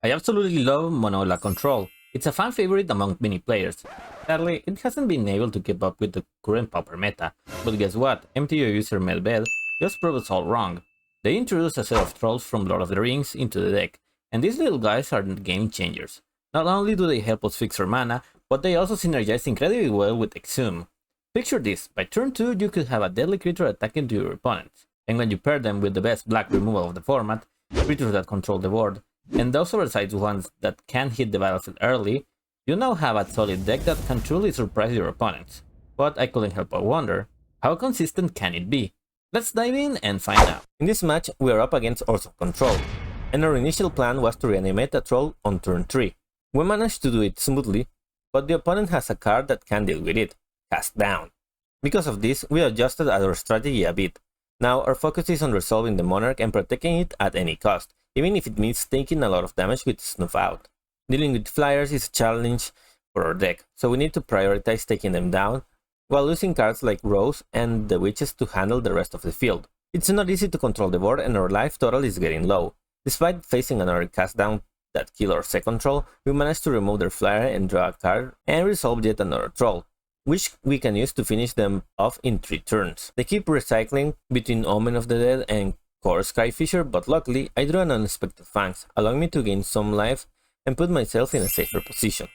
I absolutely love Mono Black Control. It's a fan favorite among many players. Sadly, it hasn't been able to keep up with the current Pauper meta, but guess what? Mtgo user Medved just proved us all wrong. They introduced a set of trolls from Lord of the Rings into the deck, and these little guys are game changers. Not only do they help us fix our mana, but they also synergize incredibly well with Exhume. Picture this, by turn 2 you could have a deadly creature attacking to your opponents, and when you pair them with the best black removal of the format, creatures that control the board, and those oversized ones that can hit the battlefield early, you now have a solid deck that can truly surprise your opponents. But I couldn't help but wonder, how consistent can it be? Let's dive in and find out. In this match, we are up against Orhzov Control, and our initial plan was to reanimate a troll on turn 3. We managed to do it smoothly, but the opponent has a card that can deal with it, Khazad-dûm. Because of this, we adjusted our strategy a bit. Now our focus is on resolving the Monarch and protecting it at any cost, even if it means taking a lot of damage with Snuff out. Dealing with flyers is a challenge for our deck, so we need to prioritize taking them down, while using cards like Rose and the Witches to handle the rest of the field. It's not easy to control the board and our life total is getting low. Despite facing another Khazad-dûm that killed our second troll, we managed to remove their flyer and draw a card and resolve yet another troll, which we can use to finish them off in 3 turns. They keep recycling between Omen of the Dead and Core Skyfisher, but luckily I drew an unexpected Fangs, allowing me to gain some life and put myself in a safer position.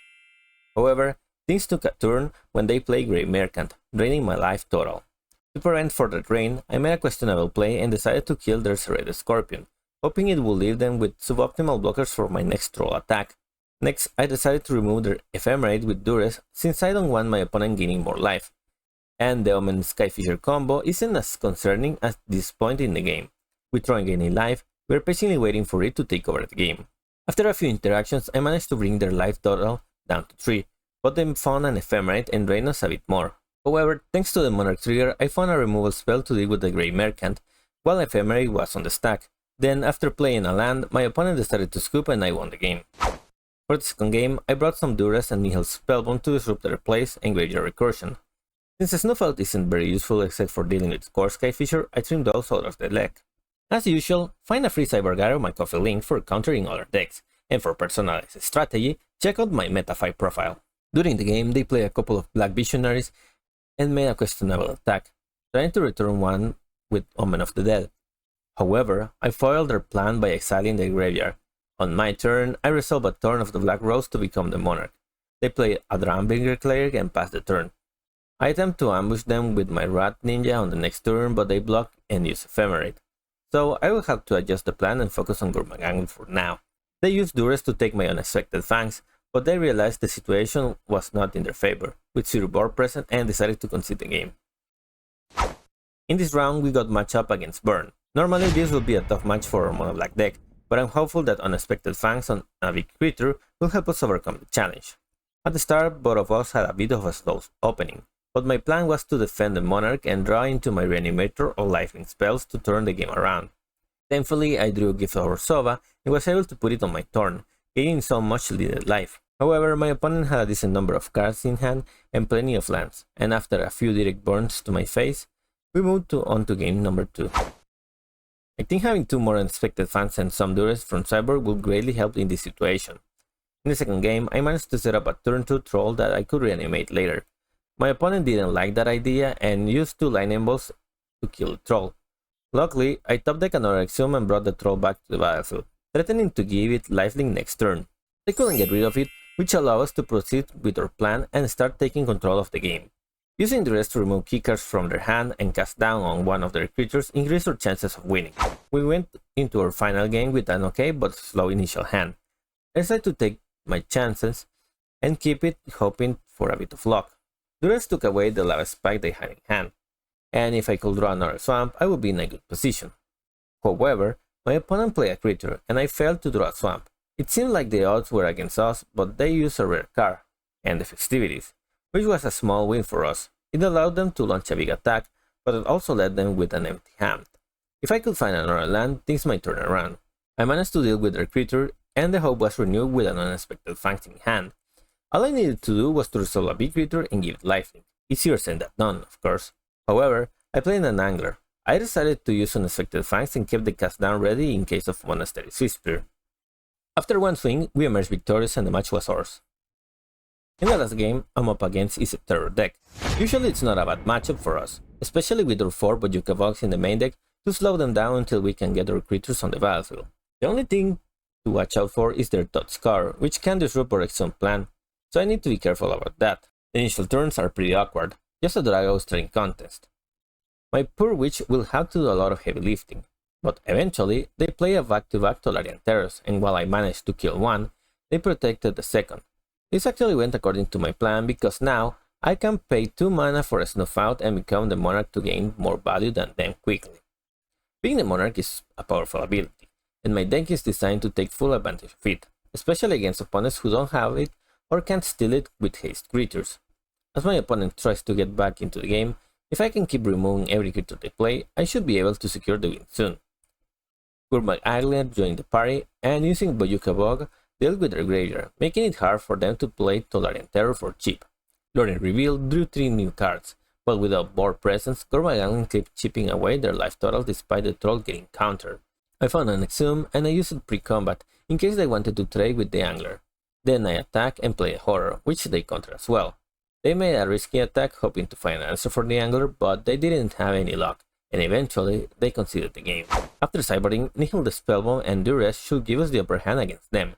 However, things took a turn when they played Grey Merchant, draining my life total. To prevent further drain, I made a questionable play and decided to kill their Serrated Scorpion, hoping it would leave them with suboptimal blockers for my next troll attack. Next, I decided to remove their Ephemerate with Duress since I don't want my opponent gaining more life, and the Omen Skyfisher combo isn't as concerning at this point in the game. With Tron gaining life, we are patiently waiting for it to take over the game. After a few interactions, I managed to bring their life total down to 3, but they found an Ephemerate and drained us a bit more. However, thanks to the Monarch trigger, I found a removal spell to deal with the Grey Merchant, while Ephemerate was on the stack. Then, after playing a land, my opponent decided to scoop and I won the game. For the second game, I brought some Duress and Nihil's Spellbomb to disrupt their plays and Graveyard Recursion. Since the Snuff Out isn't very useful except for dealing with Core Skyfisher, I trimmed those out of the deck. As usual, find a free Cyber my coffee link for countering other decks, and for personalized strategy, check out my Meta5 profile. During the game, they play a couple of Black Visionaries and made a questionable attack, trying to return one with Omen of the Dead. However, I foiled their plan by exiling the graveyard. On my turn, I resolve a turn of the Black Rose to become the Monarch. They play a Drambringer Cleric and pass the turn. I attempt to ambush them with my Rat Ninja on the next turn, but they block and use Ephemerate. So I will have to adjust the plan and focus on Gurmagangle for now. They used Duress to take my unexpected Fangs, but they realized the situation was not in their favor, with zero board present, and decided to concede the game. In this round, we got matched up against Burn. Normally this would be a tough match for our Mono Black deck, but I'm hopeful that unexpected Fangs on a big creature will help us overcome the challenge. At the start, both of us had a bit of a slow opening, but my plan was to defend the Monarch and draw into my Reanimator or Lifelink spells to turn the game around. Thankfully, I drew Gift of Orhzov and was able to put it on my turn, gaining some much needed life. However, my opponent had a decent number of cards in hand and plenty of lands, and after a few direct burns to my face, we moved on to game number 2. I think having 2 more unexpected Fangs and some Duress from Cyborg will greatly help in this situation. In the second game, I managed to set up a turn 2 troll that I could reanimate later. My opponent didn't like that idea and used 2 lightning bolts to kill the troll. Luckily, I top decked another Exhume and brought the troll back to the battlefield, threatening to give it lifelink next turn. They couldn't get rid of it, which allowed us to proceed with our plan and start taking control of the game. Using Duress to remove keycards from their hand and cast down on one of their creatures increased our chances of winning. We went into our final game with an okay but slow initial hand. I decided to take my chances and keep it, hoping for a bit of luck. Duress took away the lava spike they had in hand, and if I could draw another swamp, I would be in a good position. However, my opponent played a creature, and I failed to draw a swamp. It seemed like the odds were against us, but they used a rare card, and the Festivities, which was a small win for us. It allowed them to launch a big attack, but it also left them with an empty hand. If I could find another land, things might turn around. I managed to deal with their creature, and the hope was renewed with an unexpected Fangs in hand. All I needed to do was to resolve a big creature and give it lifelink. Easier said than done, of course. However, I played an Angler. I decided to use unexpected Fangs and kept the Khazad-dûm ready in case of Monastery Swiftspear. After one swing, we emerged victorious and the match was ours. In the last game, I'm up against Izzet Terror deck. Usually it's not a bad matchup for us, especially with our 4 Bojuka Bugs in the main deck to slow them down until we can get our creatures on the battlefield. The only thing to watch out for is their Thought Scar, which can disrupt our Exhume plan, so I need to be careful about that. The initial turns are pretty awkward, just a Drago starting contest. My poor witch will have to do a lot of heavy lifting, but eventually they play a back-to-back Tolarian Terrors, and while I managed to kill one, they protected the second. This actually went according to my plan because now I can pay 2 mana for a Snuff Out and become the Monarch to gain more value than them quickly. Being the Monarch is a powerful ability, and my deck is designed to take full advantage of it, especially against opponents who don't have it or can't steal it with haste creatures. As my opponent tries to get back into the game, if I can keep removing every creature they play, I should be able to secure the win soon. Gurmag Island joined the party, and using Bojuka Bog, dealt with their graveyard, making it hard for them to play Tolarian Terror for cheap. Lorien Reveal drew 3 new cards, but without board presence, Gurmag Island kept chipping away their life total despite the troll getting countered. I found an Exhume and I used it pre-combat in case they wanted to trade with the Angler. Then I attack and play a Horror, which they counter as well. They made a risky attack hoping to find an answer for the Angler, but they didn't have any luck, and eventually they conceded the game. After cybering, Nihil the Spellbomb and Duress should give us the upper hand against them.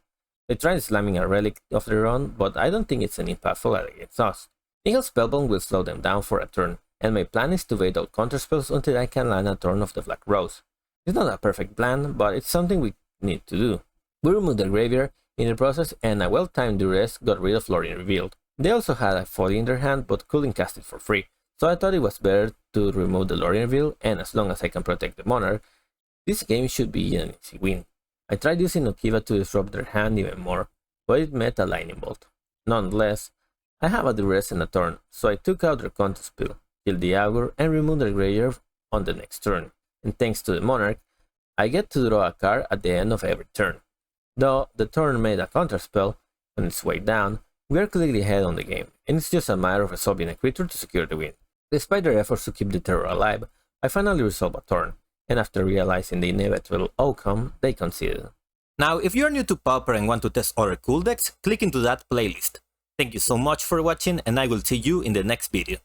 They tried slamming a relic of their own, but I don't think it's any impactful against us. Nihil's Spellbomb will slow them down for a turn, and my plan is to wait out counterspells until I can land a turn of the Black Rose. It's not a perfect plan, but it's something we need to do. We removed their graveyard in the process, and a well-timed Duress got rid of Lorien Revealed. They also had a Folly in their hand, but couldn't cast it for free, so I thought it was better to remove the Lorien Reveal, and as long as I can protect the Monarch, this game should be an easy win. I tried using Okiva to disrupt their hand even more, but it met a Lightning Bolt. Nonetheless, I have a Duress and a turn, so I took out their Counterspell, killed the Augur, and removed their graveyard on the next turn. And thanks to the Monarch, I get to draw a card at the end of every turn. Though the turn made a Counterspell on its way down, we are clearly ahead on the game, and it's just a matter of resolving a creature to secure the win. Despite their efforts to keep the Terror alive, I finally resolved a turn, and after realizing the inevitable outcome, they conceded. Now, if you're new to Pauper and want to test other cool decks, click into that playlist. Thank you so much for watching, and I will see you in the next video.